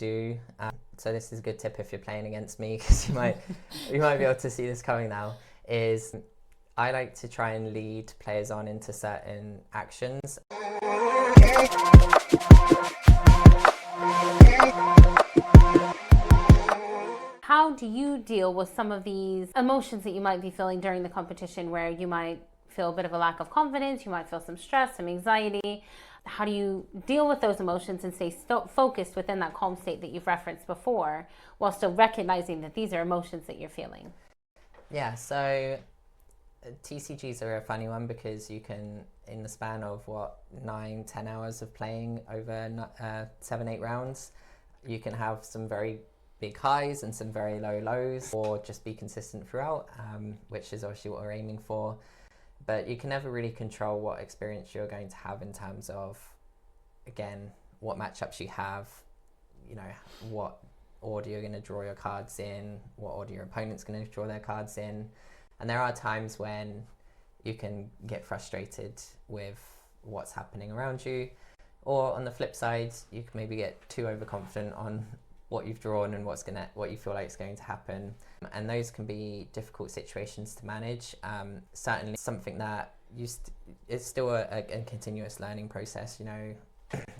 do, so this is a good tip if you're playing against me, because you might be able to see this coming now, is I like to try and lead players on into certain actions. How do you deal with some of these emotions that you might be feeling during the competition, where you might feel a bit of a lack of confidence, you might feel some stress, some anxiety? How do you deal with those emotions and stay focused within that calm state that you've referenced before, while still recognizing that these are emotions that you're feeling? Yeah, so TCGs are a funny one, because you can, in the span of 9-10 hours of playing over 7-8 rounds, you can have some very big highs and some very low lows, or just be consistent throughout, which is obviously what we're aiming for. But you can never really control what experience you're going to have in terms of, again, what matchups you have, you know, what order you're going to draw your cards in, what order your opponent's going to draw their cards in. And there are times when you can get frustrated with what's happening around you, or on the flip side, you can maybe get too overconfident on what you've drawn and what you feel like is going to happen, and those can be difficult situations to manage. Certainly something that it's still a continuous learning process. You know,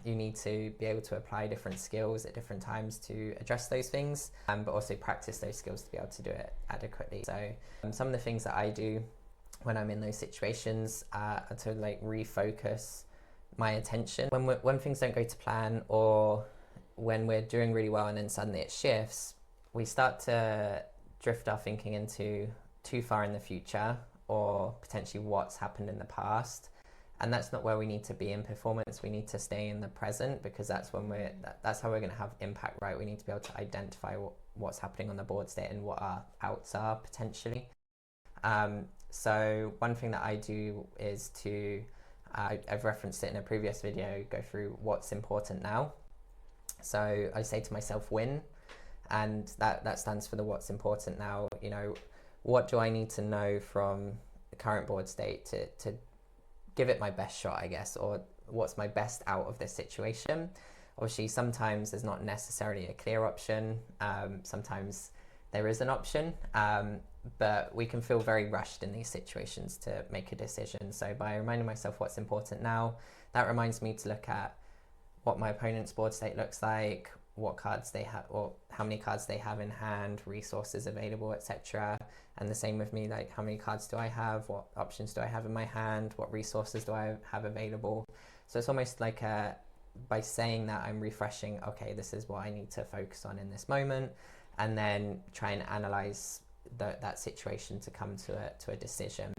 you need to be able to apply different skills at different times to address those things, but also practice those skills to be able to do it adequately. So some of the things that I do when I'm in those situations are to like refocus my attention when things don't go to plan, or when we're doing really well and then suddenly it shifts. We start to drift our thinking into too far in the future, or potentially what's happened in the past. And that's not where we need to be in performance. We need to stay in the present, because that's how we're going to have impact, right? We need to be able to identify what's happening on the board state and what our outs are potentially. So one thing that I do is to, I've referenced it in a previous video, go through what's important now. So I say to myself, win, and that stands for the what's important now. You know, what do I need to know from the current board state to give it my best shot, I guess, or what's my best out of this situation? Obviously, sometimes there's not necessarily a clear option. Sometimes there is an option, but we can feel very rushed in these situations to make a decision. So by reminding myself what's important now, that reminds me to look at what my opponent's board state looks like, what cards they have, or how many cards they have in hand, resources available, etc. And the same with me, like how many cards do I have, what options do I have in my hand, what resources do I have available. So it's almost like by saying that, I'm refreshing, okay, this is what I need to focus on in this moment, and then try and analyze that situation to come to a decision.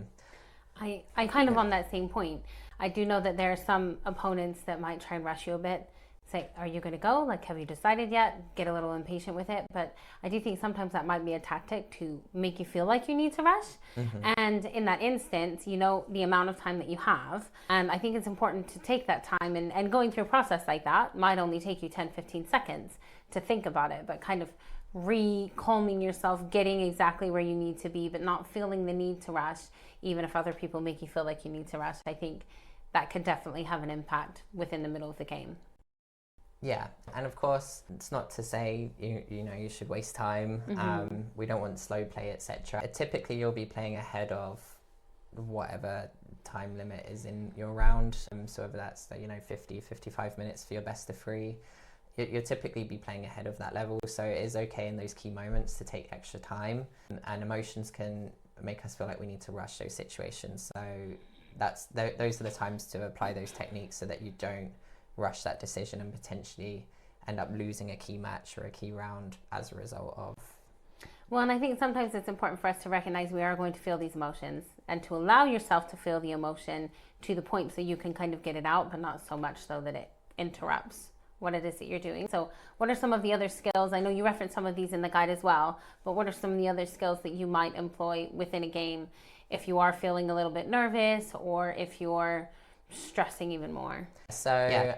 I kind of on that same point, I do know that there are some opponents that might try and rush you a bit. Say, are you going to go? Like, have you decided yet? Get a little impatient with it. But I do think sometimes that might be a tactic to make you feel like you need to rush. Mm-hmm. And in that instance, you know the amount of time that you have. And I think it's important to take that time, and going through a process like that might only take you 10-15 seconds to think about it, but kind of recalming yourself, getting exactly where you need to be, but not feeling the need to rush, even if other people make you feel like you need to rush. I think that could definitely have an impact within the middle of the game. Yeah, and of course, it's not to say you know you should waste time. Mm-hmm. We don't want slow play, etc. Typically, you'll be playing ahead of whatever time limit is in your round. So whether that's 50-55 minutes for your best of 3, you'll typically be playing ahead of that level. So it is okay in those key moments to take extra time, and emotions can make us feel like we need to rush those situations. So those are the times to apply those techniques, so that you don't rush that decision and potentially end up losing a key match or a key round as a result of. Well, and I think sometimes it's important for us to recognize we are going to feel these emotions, and to allow yourself to feel the emotion to the point so you can kind of get it out, but not so much so that it interrupts what it is that you're doing. So what are some of the other skills? I know you referenced some of these in the guide as well, but what are some of the other skills that you might employ within a game if you are feeling a little bit nervous, or if you're stressing even more? So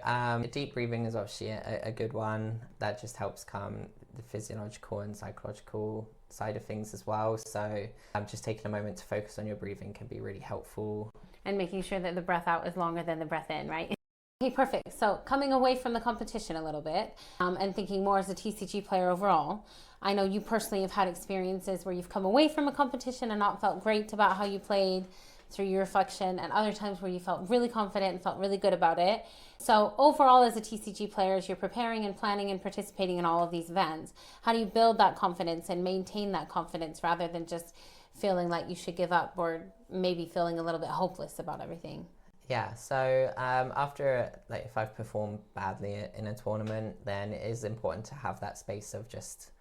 deep breathing is obviously a good one. That just helps calm the physiological and psychological side of things as well. So just taking a moment to focus on your breathing can be really helpful. And making sure that the breath out is longer than the breath in, right? Okay, perfect. So coming away from the competition a little bit and thinking more as a TCG player overall, I know you personally have had experiences where you've come away from a competition and not felt great about how you played through your reflection, and other times where you felt really confident and felt really good about it. So overall, as a TCG player, as you're preparing and planning and participating in all of these events, how do you build that confidence and maintain that confidence rather than just feeling like you should give up or maybe feeling a little bit hopeless about everything? Yeah, so after, like, if I've performed badly in a tournament, then it is important to have that space of just,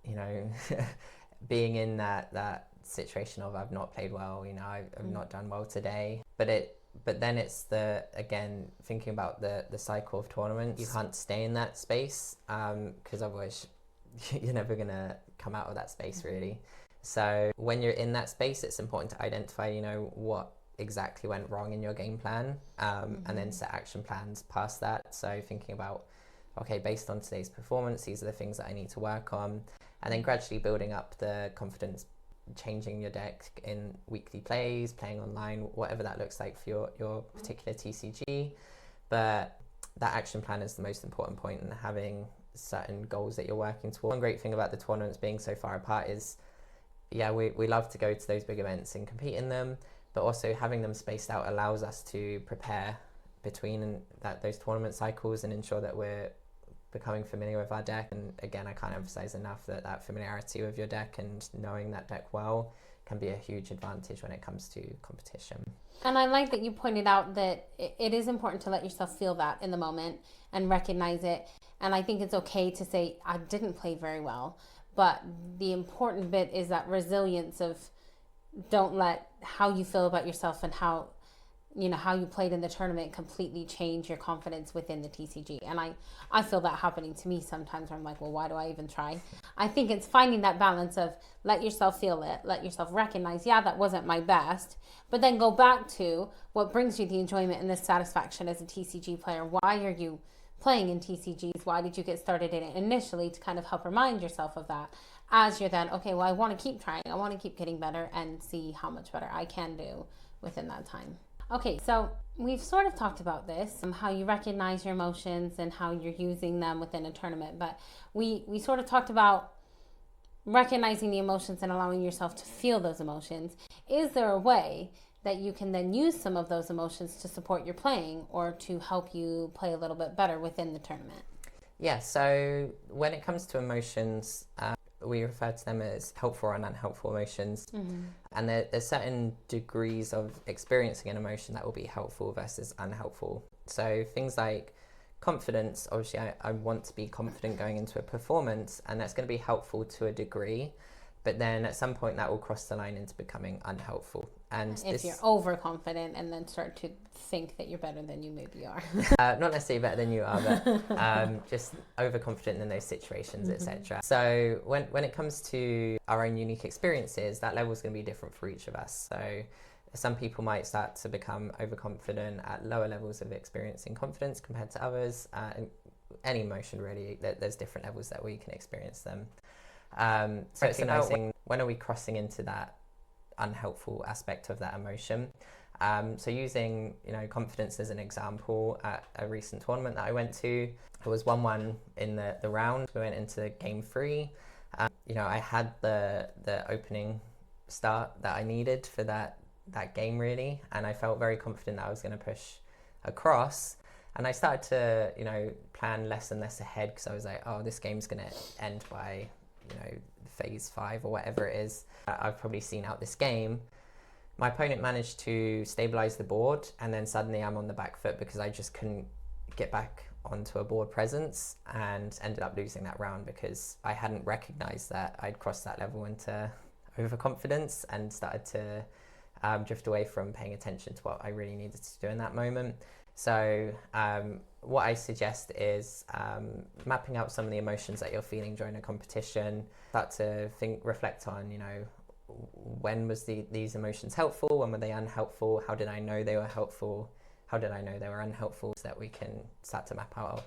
you know, being in that situation of I've not played well, you know, I've not done well today. But then it's again, thinking about the cycle of tournaments. You can't stay in that space because otherwise you're never gonna come out of that space, really. So when you're in that space, it's important to identify, you know, what exactly went wrong in your game plan, and then set action plans past that. So thinking about, okay, based on today's performance, these are the things that I need to work on, and then gradually building up the confidence, changing your deck in weekly plays, playing online, whatever that looks like for your particular TCG. But that action plan is the most important point, and having certain goals that you're working towards. One great thing about the tournaments being so far apart is, yeah, we love to go to those big events and compete in them, but also having them spaced out allows us to prepare between those tournament cycles and ensure that we're becoming familiar with our deck. And again, I can't emphasize enough that familiarity with your deck and knowing that deck well can be a huge advantage when it comes to competition. And I like that you pointed out that it is important to let yourself feel that in the moment and recognize it. And I think it's okay to say, I didn't play very well. But the important bit is that resilience of don't let how you feel about yourself and how you played in the tournament completely change your confidence within the TCG. And I feel that happening to me sometimes where I'm like, well, why do I even try? I think it's finding that balance of let yourself feel it, let yourself recognize, yeah, that wasn't my best, but then go back to what brings you the enjoyment and the satisfaction as a TCG player. Why are you playing in TCGs? Why did you get started in it initially, to kind of help remind yourself of that as you're then, okay, well, I want to keep trying. I want to keep getting better and see how much better I can do within that time. Okay, so we've sort of talked about this, how you recognize your emotions and how you're using them within a tournament, but we sort of talked about recognizing the emotions and allowing yourself to feel those emotions. Is there a way that you can then use some of those emotions to support your playing or to help you play a little bit better within the tournament? Yeah, so when it comes to emotions, we refer to them as helpful and unhelpful emotions. And there's certain degrees of experiencing an emotion that will be helpful versus unhelpful. So things like confidence, obviously I want to be confident going into a performance, and that's going to be helpful to a degree, but then at some point that will cross the line into becoming unhelpful. And if you're overconfident and then start to think that you're better than you maybe are. Not necessarily better than you are, but just overconfident in those situations, etc. So when it comes to our own unique experiences, that level is going to be different for each of us. So some people might start to become overconfident at lower levels of experiencing confidence compared to others. Any emotion, really, there's different levels that we can experience them. So recognizing when are we crossing into that unhelpful aspect of that emotion. So using, confidence as an example, at a recent tournament that I went to, it was 1-1 in the round. We went into game 3. I had the opening start that I needed for that game, really, and I felt very confident that I was going to push across. And I started to, plan less and less ahead, because I was like, oh, this game's going to end by, phase 5 or whatever it is. I've probably seen out this game. My opponent managed to stabilize the board, and then suddenly I'm on the back foot because I just couldn't get back onto a board presence, and ended up losing that round because I hadn't recognized that I'd crossed that level into overconfidence and started to drift away from paying attention to what I really needed to do in that moment. So what I suggest is mapping out some of the emotions that you're feeling during a competition. Start to reflect on, when was these emotions helpful? When were they unhelpful? How did I know they were helpful? How did I know they were unhelpful? So that we can start to map out,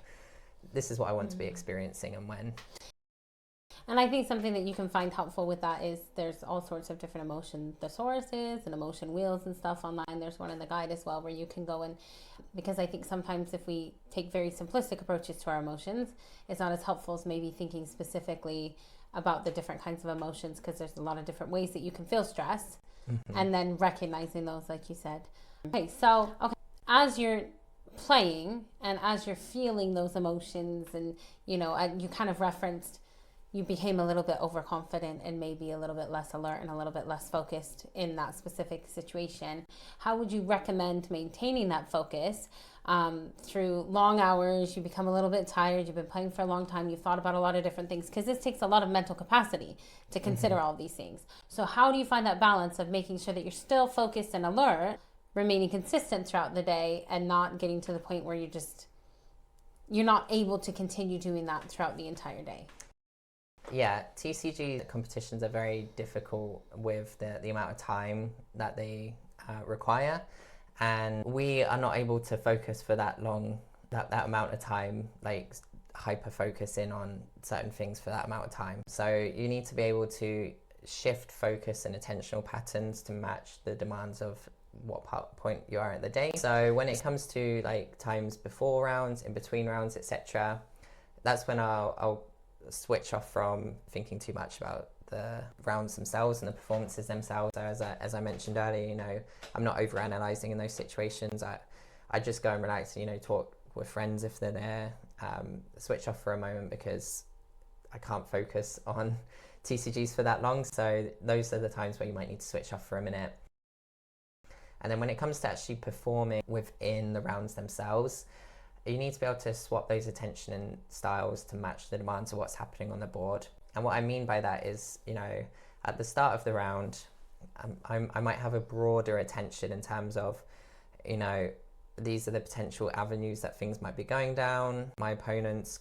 this is what I want to be experiencing and when. And I think something that you can find helpful with that is there's all sorts of different emotion thesauruses and emotion wheels and stuff online. There's one in the guide as well where you can go and, because I think sometimes if we take very simplistic approaches to our emotions, it's not as helpful as maybe thinking specifically about the different kinds of emotions, because there's a lot of different ways that you can feel stress, and then recognizing those, like you said. Okay, so as you're playing and as you're feeling those emotions, and you kind of referenced you became a little bit overconfident and maybe a little bit less alert and a little bit less focused in that specific situation. How would you recommend maintaining that focus through long hours? You become a little bit tired, you've been playing for a long time, you've thought about a lot of different things, because this takes a lot of mental capacity to consider all these things. So how do you find that balance of making sure that you're still focused and alert, remaining consistent throughout the day, and not getting to the point where you're not able to continue doing that throughout the entire day? Yeah, TCG competitions are very difficult with the amount of time that they require, and we are not able to focus for that long, that amount of time, like hyper focus in on certain things for that amount of time. So you need to be able to shift focus and attentional patterns to match the demands of what point you are at the day. So when it comes to like times before rounds, in between rounds, etc., that's when I'll switch off from thinking too much about the rounds themselves and the performances themselves. So as I mentioned earlier, I'm not overanalyzing in those situations. I just go and relax, talk with friends if they're there, switch off for a moment, because I can't focus on TCGs for that long. So those are the times where you might need to switch off for a minute. And then when it comes to actually performing within the rounds themselves, you need to be able to swap those attention and styles to match the demands of what's happening on the board. And what I mean by that is, at the start of the round, I might have a broader attention in terms of, these are the potential avenues that things might be going down. My opponent's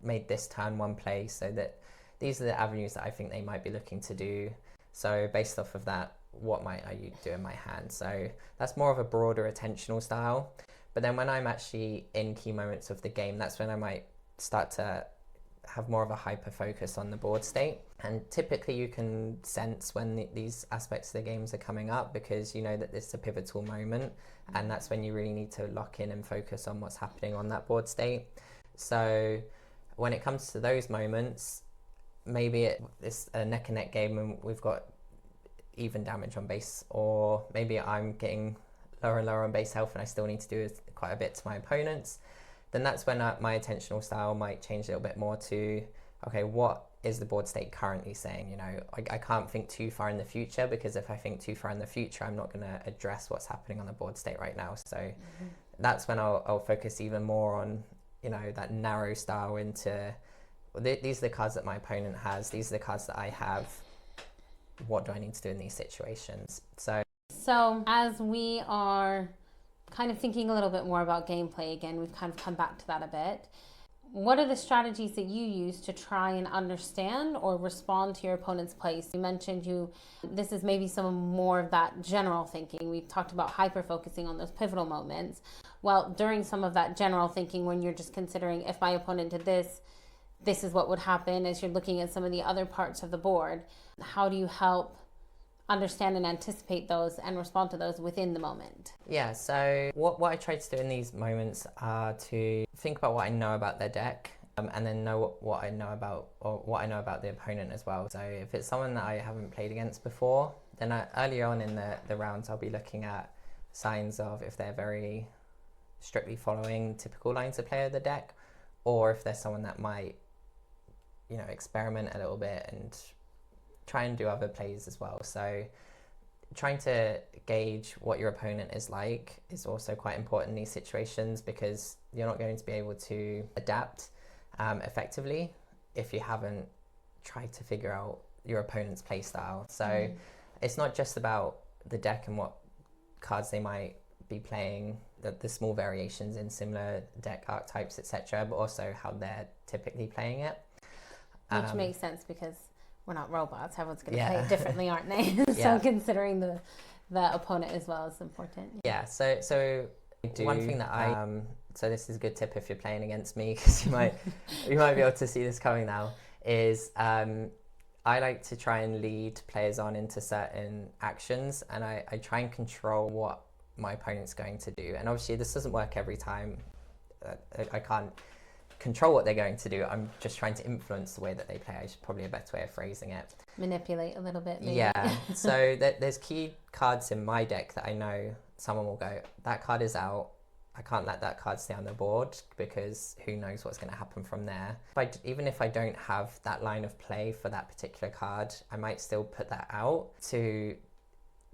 made this turn one play, so that these are the avenues that I think they might be looking to do. So based off of that, what might I do in my hand? So that's more of a broader attentional style. But then when I'm actually in key moments of the game, that's when I might start to have more of a hyper focus on the board state. And typically you can sense when these aspects of the games are coming up, because you know that this is a pivotal moment, and that's when you really need to lock in and focus on what's happening on that board state. So when it comes to those moments, maybe it's a neck and neck game and we've got even damage on base, or maybe I'm getting lower and lower on base health and I still need to do quite a bit to my opponents, then that's when my attentional style might change a little bit more to, okay, what is the board state currently saying? I can't think too far in the future, because if I think too far in the future, I'm not going to address what's happening on the board state right now. So that's when I'll focus even more on, that narrow style into, these are the cards that my opponent has, these are the cards that I have, what do I need to do in these situations? So as we are kind of thinking a little bit more about gameplay again, we've kind of come back to that a bit. What are the strategies that you use to try and understand or respond to your opponent's plays? You mentioned this is maybe some more of that general thinking. We talked about hyper-focusing on those pivotal moments. Well, during some of that general thinking, when you're just considering, if my opponent did this, this is what would happen, as you're looking at some of the other parts of the board, how do you help understand and anticipate those and respond to those within the moment? Yeah, so what I try to do in these moments are to think about what I know about their deck, and then know what I know about the opponent as well. So if it's someone that I haven't played against before, then earlier on in the rounds, I'll be looking at signs of if they're very strictly following typical lines of play of the deck, or if there's someone that might, experiment a little bit and try and do other plays as well. So trying to gauge what your opponent is like is also quite important in these situations, because you're not going to be able to adapt effectively if you haven't tried to figure out your opponent's play style. So it's not just about the deck and what cards they might be playing, the small variations in similar deck archetypes, etc., but also how they're typically playing it. Which makes sense, because we're not robots. Everyone's going to play it differently, aren't they? Yeah. So considering the opponent as well is important. Yeah. So one thing that so this is a good tip if you're playing against me, because you might be able to see this coming now, is I like to try and lead players on into certain actions, and I try and control what my opponent's going to do. And obviously this doesn't work every time. I can't control what they're going to do. I'm just trying to influence the way that they play. It's probably a better way of phrasing it. Manipulate a little bit, maybe. Yeah. So there's key cards in my deck that I know someone will go, that card is out. I can't let that card stay on the board because who knows what's going to happen from there. Even if I don't have that line of play for that particular card, I might still put that out to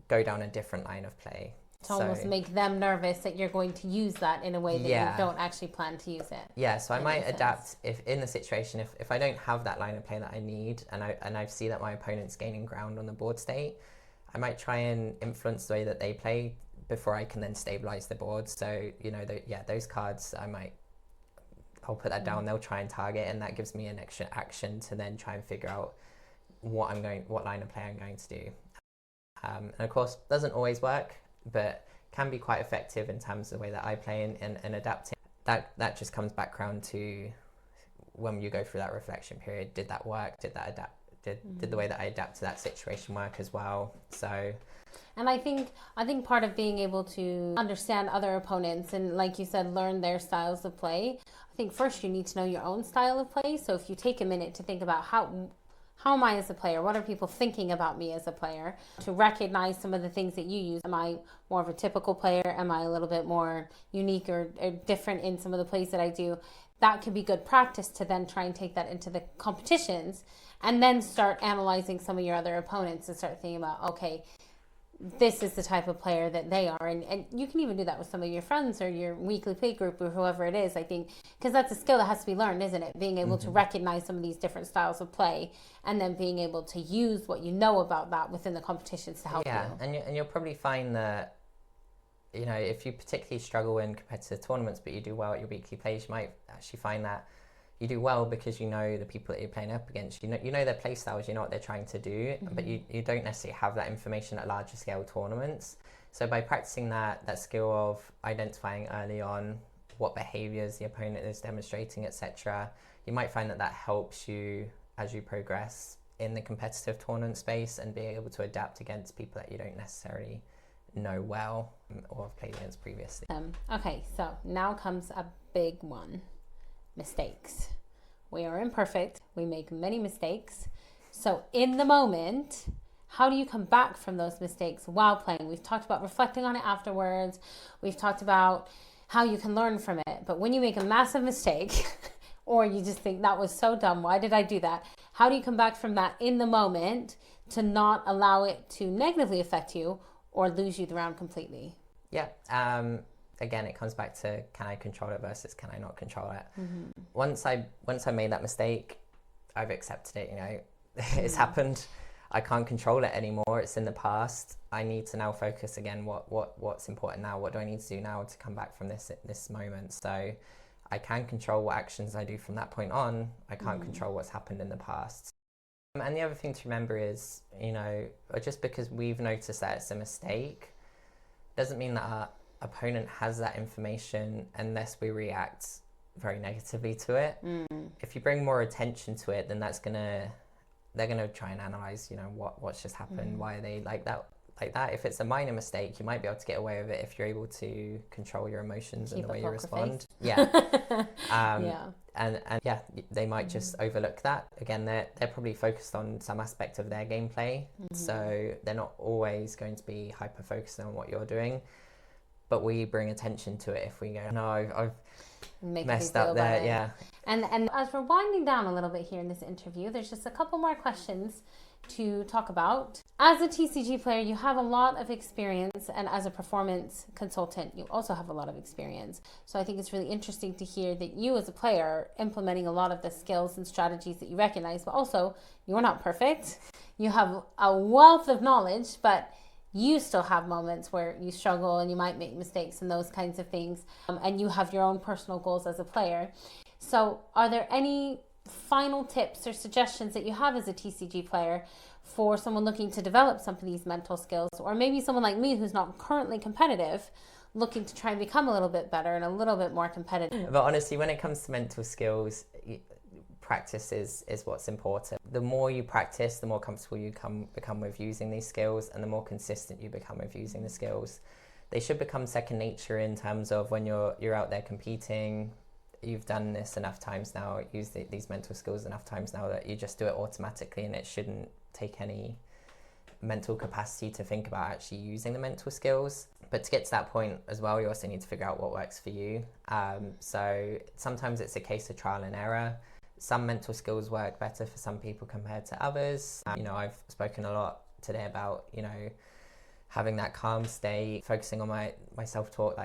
go down a different line of play. To almost make them nervous that you're going to use that in a way that you don't actually plan to use it. Yeah, so I might adapt if in the situation, if I don't have that line of play that I need, and I see that my opponent's gaining ground on the board state, I might try and influence the way that they play before I can then stabilize the board. So, you know, those cards, I'll put that down, they'll try and target, and that gives me an extra action to then try and figure out what line of play I'm going to do. And of course, doesn't always work, but can be quite effective in terms of the way that I play and adapting. That just comes back around to when you go through that reflection period. Did that work? Did that adapt? Did the way that I adapt to that situation work as well? So, and I think part of being able to understand other opponents and, like you said, learn their styles of play, I think first you need to know your own style of play. So if you take a minute to think about how am I as a player? What are people thinking about me as a player? To recognize some of the things that you use. Am I more of a typical player? Am I a little bit more unique or different in some of the plays that I do? That could be good practice to then try and take that into the competitions and then start analyzing some of your other opponents and start thinking about, okay, this is the type of player that they are. And you can even do that with some of your friends or your weekly play group or whoever it is, I think, because that's a skill that has to be learned, isn't it? Being able to recognize some of these different styles of play and then being able to use what you know about that within the competitions to help you. And you'll probably find that, you know, if you particularly struggle in competitive tournaments but you do well at your weekly plays, you might actually find that you do well because you know the people that you're playing up against. You know their play styles, you know what they're trying to do, but you don't necessarily have that information at larger scale tournaments. So by practicing that skill of identifying early on what behaviors the opponent is demonstrating, etc., you might find that helps you as you progress in the competitive tournament space and being able to adapt against people that you don't necessarily know well or have played against previously. Okay, so now comes a big one. Mistakes. We are imperfect. We make many mistakes. So in the moment, how do you come back from those mistakes while playing? We've talked about reflecting on it afterwards. We've talked about how you can learn from it. But when you make a massive mistake or you just think that was so dumb, why did I do that? How do you come back from that in the moment to not allow it to negatively affect you or lose you the round completely? Yeah. Again, it comes back to, can I control it versus can I not control it? Once I made that mistake, I've accepted it, you know, it's happened. I can't control it anymore. It's in the past. I need to now focus again. What's important now? What do I need to do now to come back from this moment? So I can control what actions I do from that point on. I can't control what's happened in the past. And the other thing to remember is, you know, just because we've noticed that it's a mistake doesn't mean that our opponent has that information unless we react very negatively to it. If you bring more attention to it, then they're gonna try and analyze, you know, what's just happened, why are they like that. If it's a minor mistake, you might be able to get away with it if you're able to control your emotions and the way you respond. And they might just overlook that. Again, they're probably focused on some aspect of their gameplay, so they're not always going to be hyper focused on what you're doing. But we bring attention to it if we go, no, I've messed up there. Yeah. And as we're winding down a little bit here in this interview, there's just a couple more questions to talk about. As a TCG player, you have a lot of experience, and as a performance consultant, you also have a lot of experience. So I think it's really interesting to hear that you as a player are implementing a lot of the skills and strategies that you recognize, but also you're not perfect. You have a wealth of knowledge, but you still have moments where you struggle and you might make mistakes and those kinds of things. And you have your own personal goals as a player. So are there any final tips or suggestions that you have as a TCG player for someone looking to develop some of these mental skills, or maybe someone like me who's not currently competitive, looking to try and become a little bit better and a little bit more competitive? But honestly, when it comes to mental skills, practice is what's important. The more you practice, the more comfortable you become with using these skills, and the more consistent you become with using the skills. They should become second nature in terms of when you're out there competing. You've done this enough times now, used these mental skills enough times now that you just do it automatically, and it shouldn't take any mental capacity to think about actually using the mental skills. But to get to that point as well, you also need to figure out what works for you. So sometimes it's a case of trial and error. Some mental skills work better for some people compared to others. I've spoken a lot today about, having that calm state, focusing on my self-talk,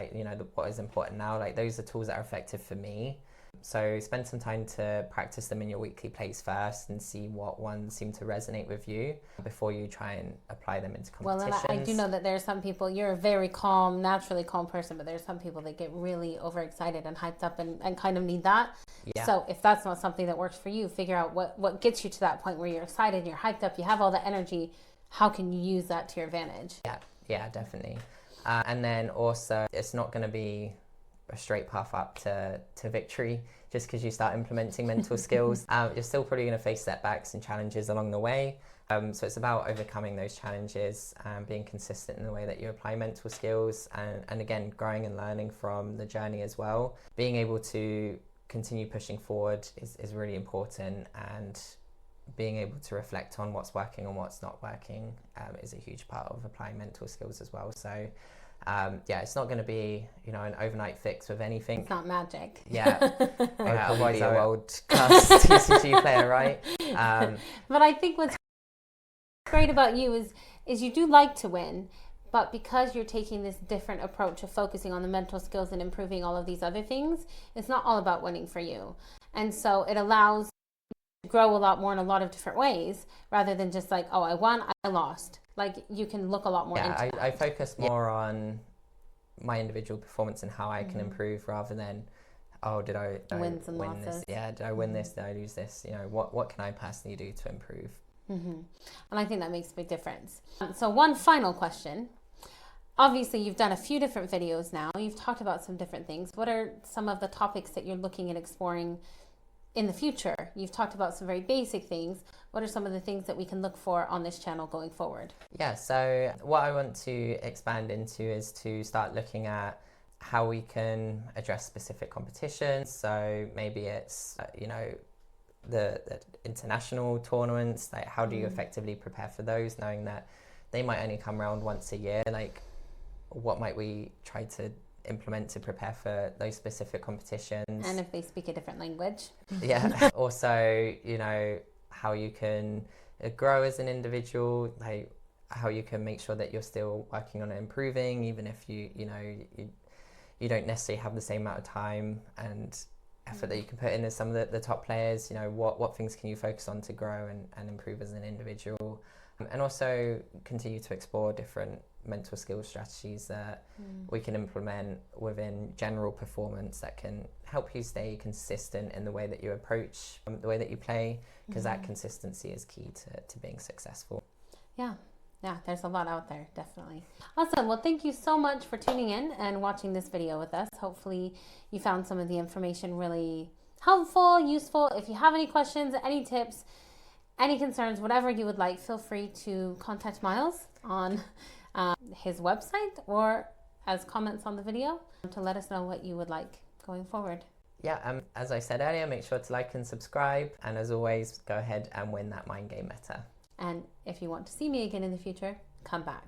what is important now. Those are tools that are effective for me. So spend some time to practice them in your weekly plays first and see what ones seem to resonate with you before you try and apply them into competitions. Well, and I do know that there are some people, you're a very calm, naturally calm person, but there's some people that get really overexcited and hyped up and kind of need that. Yeah. So if that's not something that works for you, figure out what gets you to that point where you're excited, you're hyped up, you have all the energy. How can you use that to your advantage? Yeah, definitely. And then also, it's not going to be a straight path up to victory just because you start implementing mental skills. You're still probably going to face setbacks and challenges along the way. So it's about overcoming those challenges and being consistent in the way that you apply mental skills, and again, growing and learning from the journey as well. Being able to continue pushing forward is really important, and being able to reflect on what's working and what's not working is a huge part of applying mental skills as well. So it's not going to be, an overnight fix with anything. It's not magic. Yeah. Otherwise, a world-class TCG player, right? But I think what's great about you is you do like to win, but because you're taking this different approach of focusing on the mental skills and improving all of these other things, it's not all about winning for you. And so it allows you to grow a lot more in a lot of different ways, rather than just like, oh, I won, I lost. You can look a lot more into that. I focus more on my individual performance and how I can improve, rather than, did I wins and win losses. This? Yeah, did I win this? Did I lose this? What can I personally do to improve? And I think that makes a big difference. So one final question. Obviously, you've done a few different videos now. You've talked about some different things. What are some of the topics that you're looking at exploring in the future? You've talked about some very basic things. What are some of the things that we can look for on this channel going forward? Yeah, so what I want to expand into is to start looking at how we can address specific competitions. So maybe it's, the international tournaments, how do you effectively prepare for those, knowing that they might only come around once a year? What might we try to implement to prepare for those specific competitions? And if they speak a different language. Yeah. Also, how you can grow as an individual, how you can make sure that you're still working on improving, even if you don't necessarily have the same amount of time and effort that you can put in as some of the top players. What things can you focus on to grow and improve as an individual, and also continue to explore different mental skills strategies that we can implement within general performance that can help you stay consistent in the way that you approach the way that you play, because that consistency is key to being successful. Yeah, there's a lot out there, definitely. Awesome. Well, thank you so much for tuning in and watching this video with us. Hopefully you found some of the information really helpful, useful. If you have any questions, any tips, any concerns, whatever you would like, feel free to contact Miles on his website or as comments on the video to let us know what you would like going forward. Yeah, as I said earlier, make sure to like and subscribe. And as always, go ahead and win that mind game meta. And if you want to see me again in the future, come back.